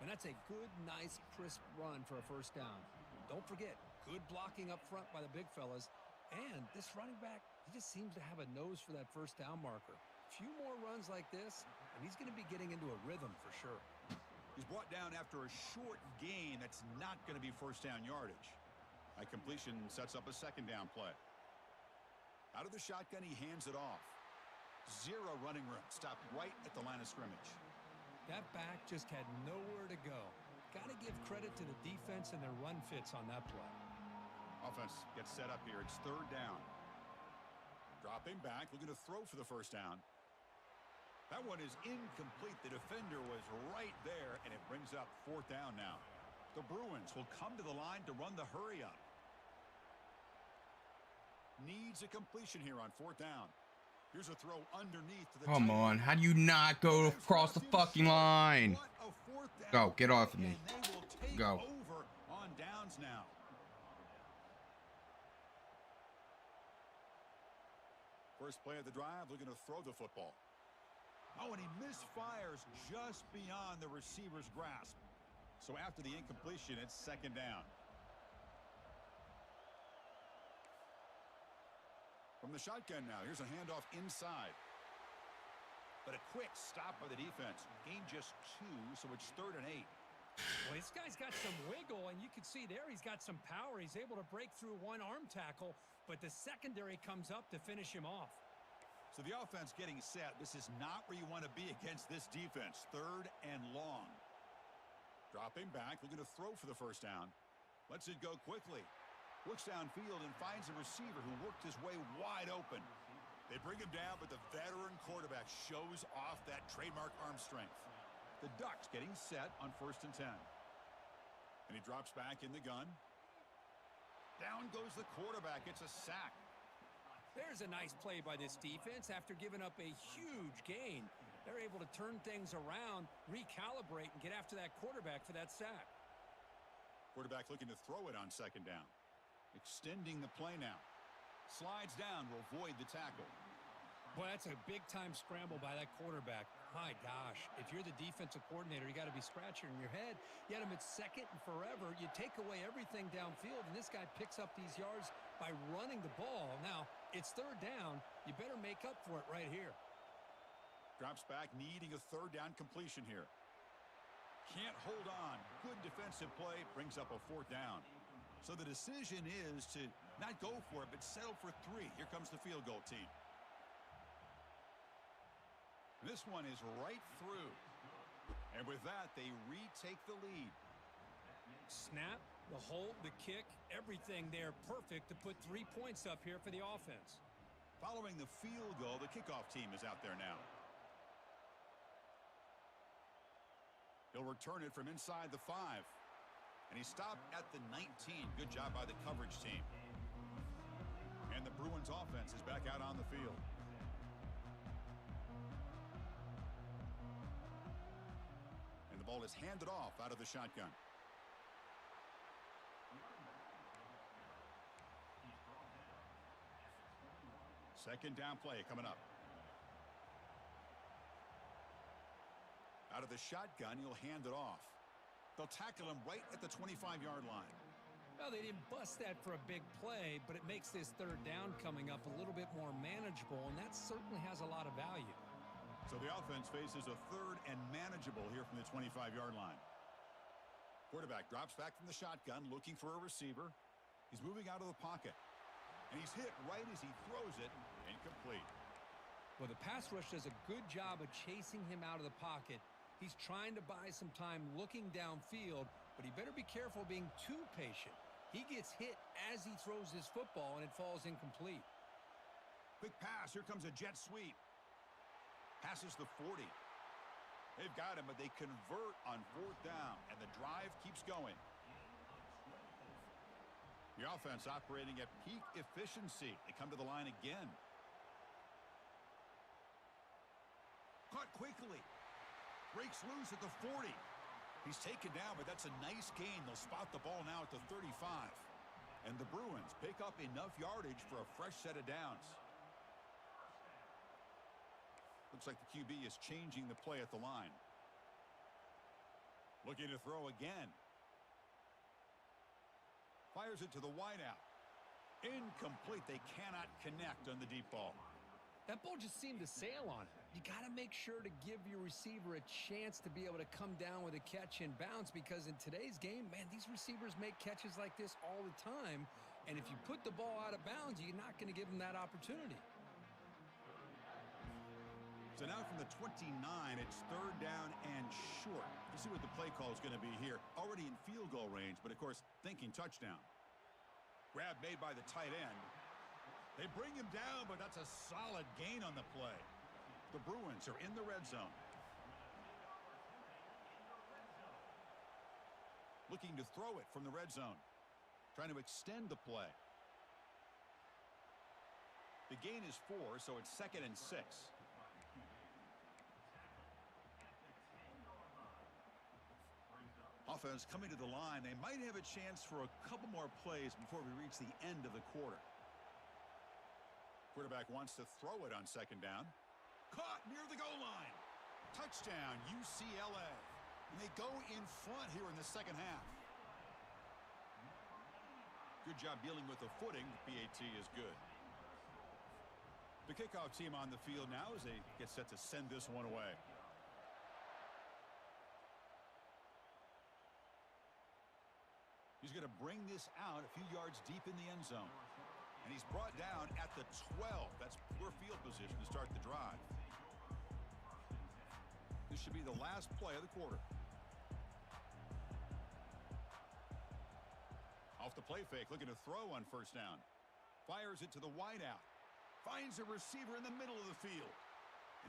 And that's a good, nice, crisp run for a first down. Don't forget, good blocking up front by the big fellas. And this running back, he just seems to have a nose for that first down marker. A few more runs like this, and he's going to be getting into a rhythm for sure. He's brought down after a short gain that's not going to be first down yardage. A completion sets up a second down play. Out of the shotgun, he hands it off. Zero running room. Stopped right at the line of scrimmage. That back just had nowhere to go. Got to give credit to the defense and their run fits on that play. Offense gets set up here. It's third down. Dropping back, looking to throw for the first down. That one is incomplete. The defender was right there, and it brings up fourth down now. The Bruins will come to the line to run the hurry up. Needs a completion here on fourth down. Here's a throw underneath to the Come on, how do you not go across the fucking line? Go, get off of me. Go. Over on downs now. First play of the drive, looking to throw the football. Oh, and he misfires just beyond the receiver's grasp. So after the incompletion, it's second down. From the shotgun now, here's a handoff inside. But a quick stop by the defense. Gain just 2, so it's 3rd and 8. Well, this guy's got some wiggle, and you can see there he's got some power. He's able to break through one arm tackle, but the secondary comes up to finish him off. So the offense getting set. This is not where you want to be against this defense. 3rd and long. Dropping back, looking to throw for the first down. Lets it go quickly. Looks downfield and finds a receiver who worked his way wide open. They bring him down, but the veteran quarterback shows off that trademark arm strength. The Ducks getting set on 1st and 10. And he drops back in the gun. Down goes the quarterback. It's a sack. There's a nice play by this defense. After giving up a huge gain, they're able to turn things around, recalibrate, and get after that quarterback for that sack. Quarterback looking to throw it on second down. Extending the play now. Slides down, will avoid the tackle. Well, that's a big-time scramble by that quarterback. My gosh, if you're the defensive coordinator, you got to be scratching your head. You had him at second and forever. You take away everything downfield, and this guy picks up these yards by running the ball. Now, it's third down. You better make up for it right here. Drops back, needing a third down completion here. Can't hold on. Good defensive play, brings up a fourth down. So the decision is to not go for it, but settle for 3. Here comes the field goal team. This one is right through. And with that, they retake the lead. Snap, the hold, the kick, everything there perfect to put 3 points up here for the offense. Following the field goal, the kickoff team is out there now. He'll return it from inside the 5. And he stopped at the 19. Good job by the coverage team. And the Bruins offense is back out on the field. And the ball is handed off out of the shotgun. Second down play coming up. Out of the shotgun, he'll hand it off. They'll tackle him right at the 25-yard line. Well, they didn't bust that for a big play, but it makes this third down coming up a little bit more manageable, and that certainly has a lot of value. So the offense faces a third and manageable here from the 25-yard line. Quarterback drops back from the shotgun, looking for a receiver. He's moving out of the pocket. And he's hit right as he throws it. Incomplete. Well, the pass rush does a good job of chasing him out of the pocket. He's trying to buy some time looking downfield, but he better be careful being too patient. He gets hit as he throws his football, and it falls incomplete. Quick pass. Here comes a jet sweep. Passes the 40. They've got him, but they convert on fourth down, and the drive keeps going. The offense operating at peak efficiency. They come to the line again. Caught quickly. Breaks loose at the 40. He's taken down, but that's a nice gain. They'll spot the ball now at the 35. And the Bruins pick up enough yardage for a fresh set of downs. Looks like the QB is changing the play at the line. Looking to throw again. Fires it to the wideout. Incomplete. They cannot connect on the deep ball. That ball just seemed to sail on it. You got to make sure to give your receiver a chance to be able to come down with a catch and bounce, because in today's game, man, these receivers make catches like this all the time. And if you put the ball out of bounds, you're not going to give them that opportunity. So now from the 29, it's 3rd down and short. You see what the play call is going to be here. Already in field goal range, but of course, thinking touchdown. Grab made by the tight end. They bring him down, but that's a solid gain on the play. The Bruins are in the red zone. Looking to throw it from the red zone. Trying to extend the play. The gain is 4, so it's 2nd and 6. Offense coming to the line. They might have a chance for a couple more plays before we reach the end of the quarter. Quarterback wants to throw it on 2nd down. Caught near the goal line. Touchdown, UCLA. And they go in front here in the second half. Good job dealing with the footing. PAT is good. The kickoff team on the field now as they get set to send this one away. He's going to bring this out a few yards deep in the end zone. And he's brought down at the 12. That's poor field position to start the drive. This should be the last play of the quarter. Off the play fake, looking to throw on 1st down. Fires it to the wideout. Finds a receiver in the middle of the field.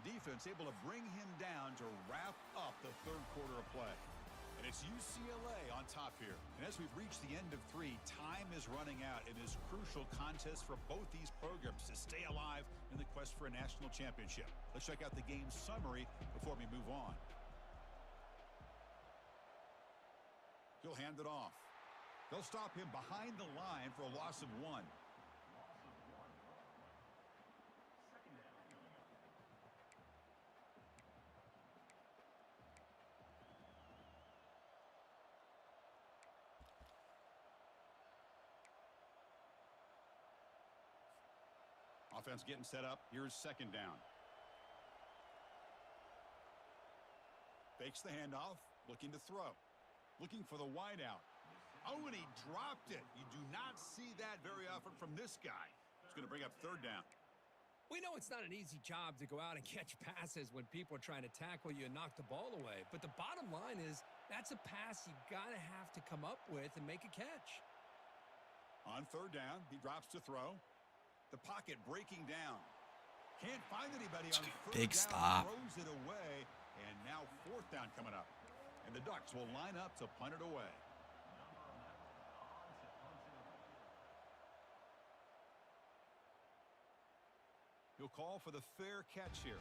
The defense able to bring him down to wrap up the 3rd quarter of play. And it's UCLA on top here. And as we've reached the end of 3, time is running out in this crucial contest for both these programs to stay alive in the quest for a national championship. Let's check out the game summary before we move on. He'll hand it off. They'll stop him behind the line for a loss of 1. Offense getting set up. Here's 2nd down. Fakes the handoff. Looking to throw. Looking for the wideout. Oh, and he dropped it. You do not see that very often from this guy. It's going to bring up 3rd down. We know it's not an easy job to go out and catch passes when people are trying to tackle you and knock the ball away. But the bottom line is that's a pass you got to have to come up with and make a catch. On 3rd down, he drops to throw. The pocket breaking down. Can't find anybody on 3rd Big down. stop. Throws it away. And now 4th down coming up. And the Ducks will line up to punt it away. He'll call for the fair catch here.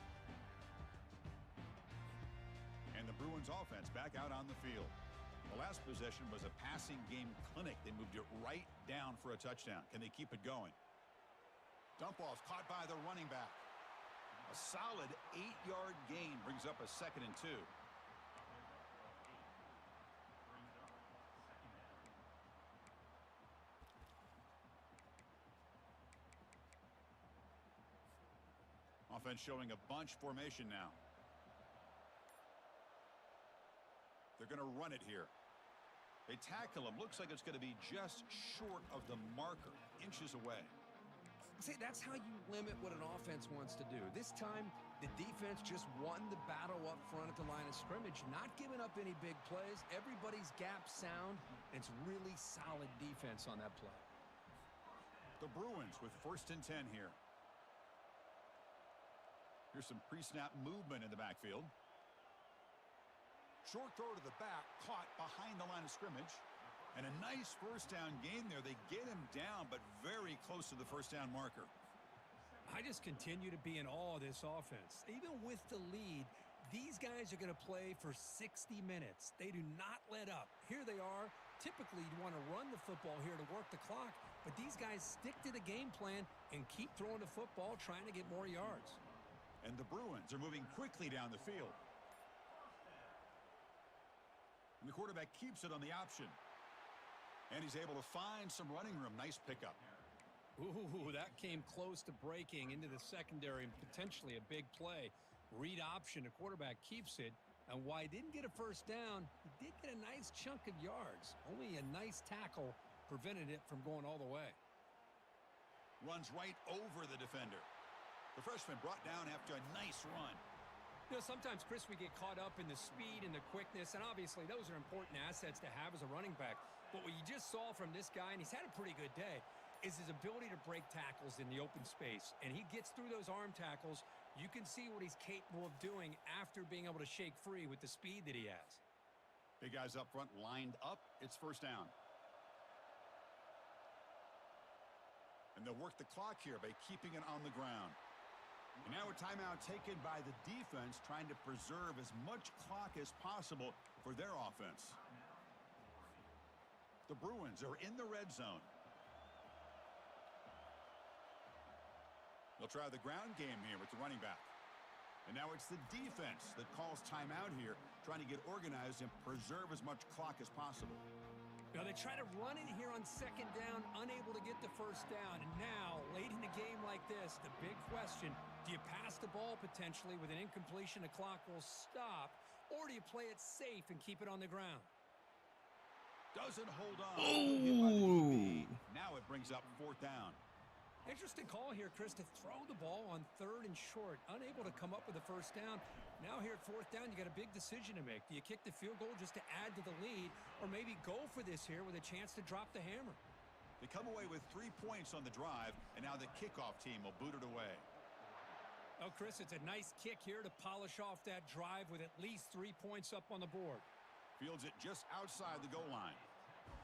And the Bruins offense back out on the field. The last possession was a passing game clinic. They moved it right down for a touchdown. Can they keep it going? Dump off caught by the running back. A solid 8-yard gain brings up a 2nd and 2. Offense showing a bunch formation now. They're going to run it here. They tackle him. Looks like it's going to be just short of the marker, inches away. See, that's how you limit what an offense wants to do. This time, the defense just won the battle up front at the line of scrimmage, not giving up any big plays. Everybody's gap sound. It's really solid defense on that play. The Bruins with 1st and 10 here. Here's some pre-snap movement in the backfield. Short throw to the back, caught behind the line of scrimmage. And a nice 1st down gain there. They get him down, but very close to the 1st down marker. I just continue to be in awe of this offense. Even with the lead, these guys are going to play for 60 minutes. They do not let up. Here they are. Typically, you want to run the football here to work the clock, but these guys stick to the game plan and keep throwing the football, trying to get more yards. And the Bruins are moving quickly down the field. And the quarterback keeps it on the option. And he's able to find some running room. Nice pickup. Ooh, that came close to breaking into the secondary and potentially a big play. Read option, the quarterback keeps it. And while he didn't get a 1st down, he did get a nice chunk of yards. Only a nice tackle prevented it from going all the way. Runs right over the defender. The freshman brought down after a nice run. You know, sometimes, Chris, we get caught up in the speed and the quickness, and obviously those are important assets to have as a running back. But what you just saw from this guy, and he's had a pretty good day, is his ability to break tackles in the open space. And he gets through those arm tackles. You can see what he's capable of doing after being able to shake free with the speed that he has. Big guys up front lined up. It's first down. And they'll work the clock here by keeping it on the ground. And now a timeout taken by the defense, trying to preserve as much clock as possible for their offense. The Bruins are in the red zone. They'll try the ground game here with the running back. And now it's the defense that calls timeout here, trying to get organized and preserve as much clock as possible. Now they try to run it here on second down, unable to get the first down. And now, late in a game like this, the big question, do you pass the ball potentially with an incompletion, the clock will stop, or do you play it safe and keep it on the ground? Doesn't hold on. Oh. Now it brings up fourth down. Interesting call here, Chris, to throw the ball on third and short. Unable to come up with a first down. Now here at fourth down, you got a big decision to make. Do you kick the field goal just to add to the lead, or maybe go for this here with a chance to drop the hammer? They come away with 3 points on the drive, and now the kickoff team will boot it away. Oh, Chris, it's a nice kick here to polish off that drive with at least 3 points up on the board. Fields it just outside the goal line.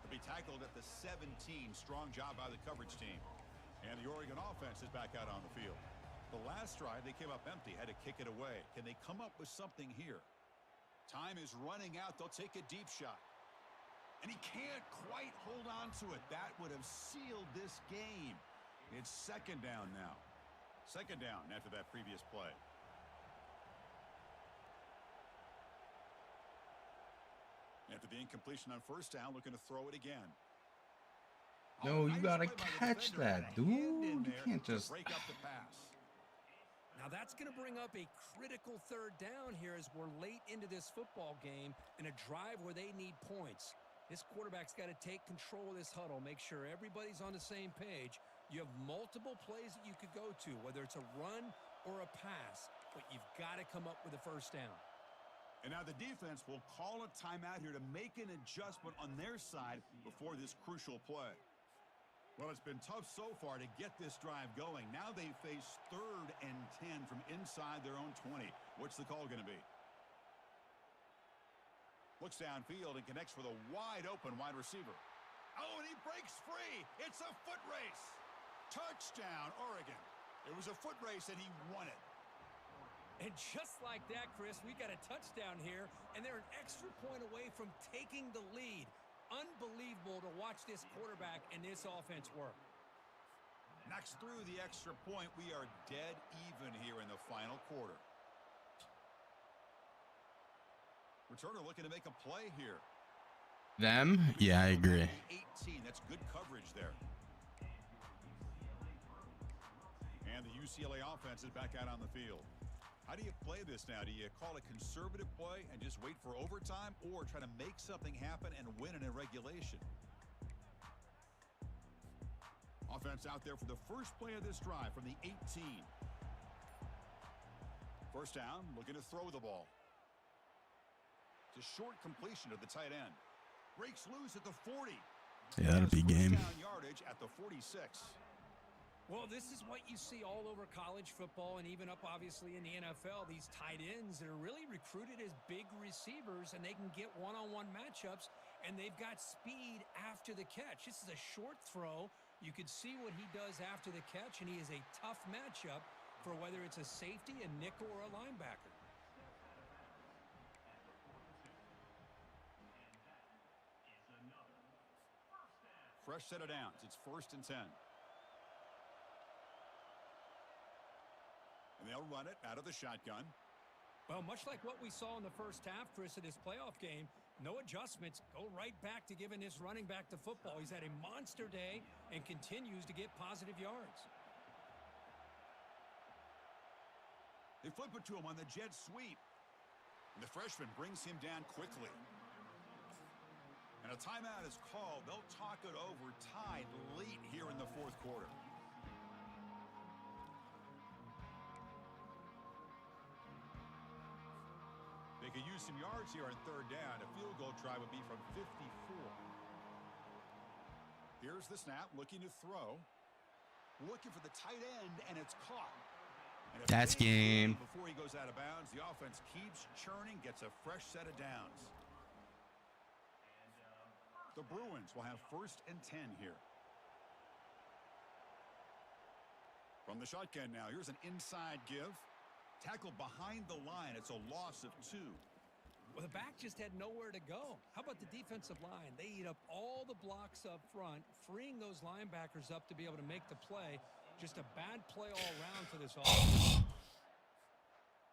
He'll be tackled at the 17. Strong job by the coverage team. And the Oregon offense is back out on the field. The last drive, they came up empty, had to kick it away. Can they come up with something here? Time is running out. They'll take a deep shot. And he can't quite hold on to it. That would have sealed this game. It's second down now. Second down after that previous play. After the incompletion on first down, looking to throw it again. No, you gotta catch that, dude. You can't just break up the pass. Now that's going to bring up a critical third down here as we're late into this football game in a drive where they need points. This quarterback's got to take control of this huddle, make sure everybody's on the same page. You have multiple plays that you could go to, whether it's a run or a pass, but you've got to come up with a first down. And now the defense will call a timeout here to make an adjustment on their side before this crucial play. Well, it's been tough so far to get this drive going. Now they face 3rd and 10 from inside their own 20. What's the call going to be? Looks downfield and connects with a wide-open wide receiver. Oh, and he breaks free. It's a foot race. Touchdown, Oregon. It was a foot race, and he won it. And just like that, Chris, we got a touchdown here, and they're an extra point away from taking the lead. Unbelievable to watch this quarterback and this offense work. Knocks through the extra point. We are dead even here in the final quarter. Returner looking to make a play here. them. Yeah, I agree. 18. That's good coverage there. And the UCLA offense is back out on the field. How do you play this now? Do you call a conservative play and just wait for overtime, or try to make something happen and win in a regulation? Offense out there for the first play of this drive from the 18. First down, looking to throw the ball. It's a short completion to the tight end. Breaks loose at the 40. Yeah, that'll be game. Down yardage at the 46. Well, this is what you see all over college football and even up, obviously, in the NFL. These tight ends that are really recruited as big receivers, and they can get one-on-one matchups, and they've got speed after the catch. This is a short throw. You can see what he does after the catch, and he is a tough matchup for whether it's a safety, a nickel, or a linebacker. Fresh set of downs. It's 1st and 10. And they'll run it out of the shotgun. Well, much like what we saw in the first half, Chris, of this playoff game, no adjustments. Go right back to giving this running back the football. He's had a monster day and continues to get positive yards. They flip it to him on the jet sweep. And the freshman brings him down quickly. And a timeout is called. They'll talk it over, tied late here in the 4th quarter. They could use some yards here on third down. A field goal try would be from 54. Here's the snap, looking to throw. Looking for the tight end, and it's caught. And that's game. Before he goes out of bounds, the offense keeps churning, gets a fresh set of downs. The Bruins will have 1st and 10 here. From the shotgun now, here's an inside give. Tackled behind the line. It's a loss of 2. Well, the back just had nowhere to go. How about the defensive line? They eat up all the blocks up front, freeing those linebackers up to be able to make the play. Just a bad play all around for this offense.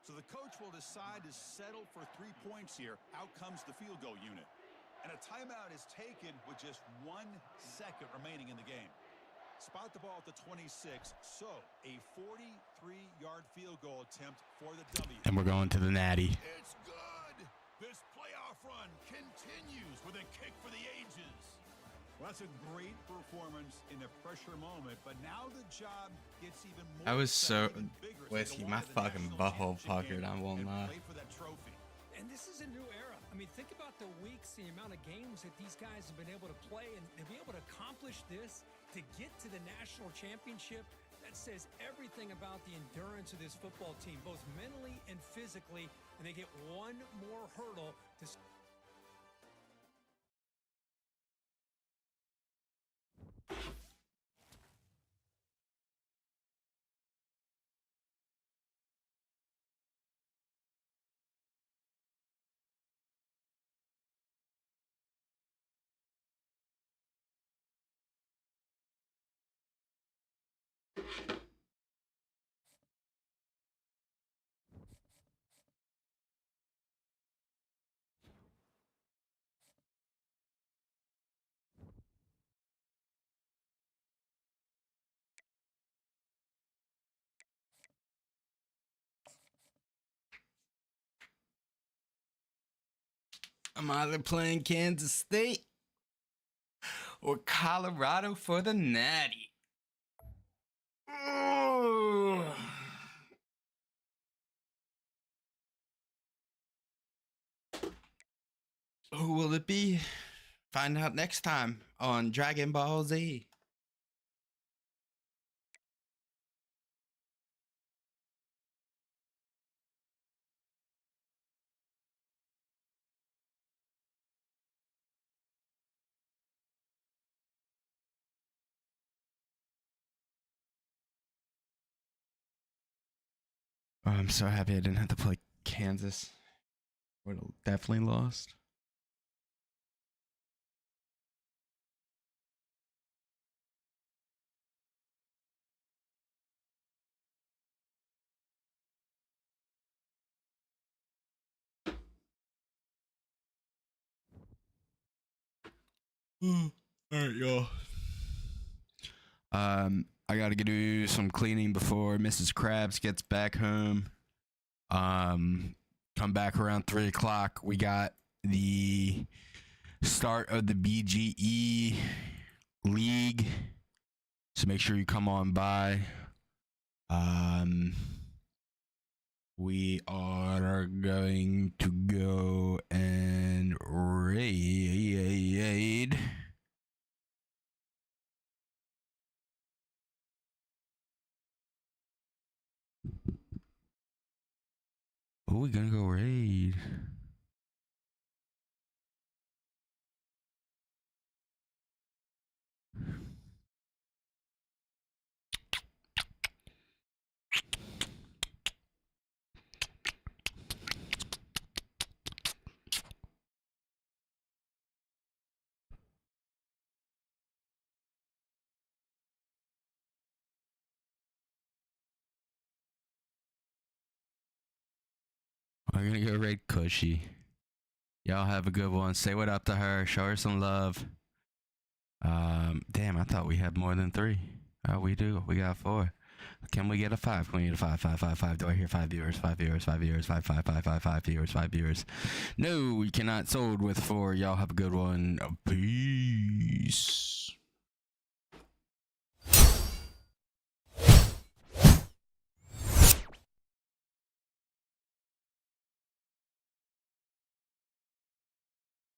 So the coach will decide to settle for 3 points here. Out comes the field goal unit. And a timeout is taken with just 1 second remaining in the game. Spot the ball at the 26, so a 43-yard field goal attempt for the W. And we're going to the Natty. It's good. This playoff run continues with a kick for the ages. Well, that's a great performance in the pressure moment, but now the job gets even more. I was so vigorous. whiskey, my fucking butthole puckered. I won't lie. For that trophy. And this is a new era. I mean, think about the weeks, the amount of games that these guys have been able to play, and to be able to accomplish this, to get to the national championship, that says everything about the endurance of this football team, both mentally and physically, and they get one more hurdle to... I'm either playing Kansas State or Colorado for the Natty. Oh. Who will it be? Find out next time on Dragon Ball Z. Oh, I'm so happy I didn't have to play Kansas. Would have definitely lost. All right, y'all. I gotta go do some cleaning before Mrs. Krabs gets back home. Come back around 3 o'clock. We got the start of the BGE League, so make sure you come on by. We are going to go and raid. Oh, we're gonna go raid. We're gonna go raid Cushy. Y'all have a good one. Say what up to her. Show her some love. Damn, I thought we had more than 3. Oh, we do. We got 4. Can we get a 5? Can we get a 5? 5, 5, 5. Do I hear 5 viewers? 5 viewers, 5 viewers, 5, 5, 5, 5, 5 viewers, 5 viewers. No, we cannot sold with 4. Y'all have a good one. Peace.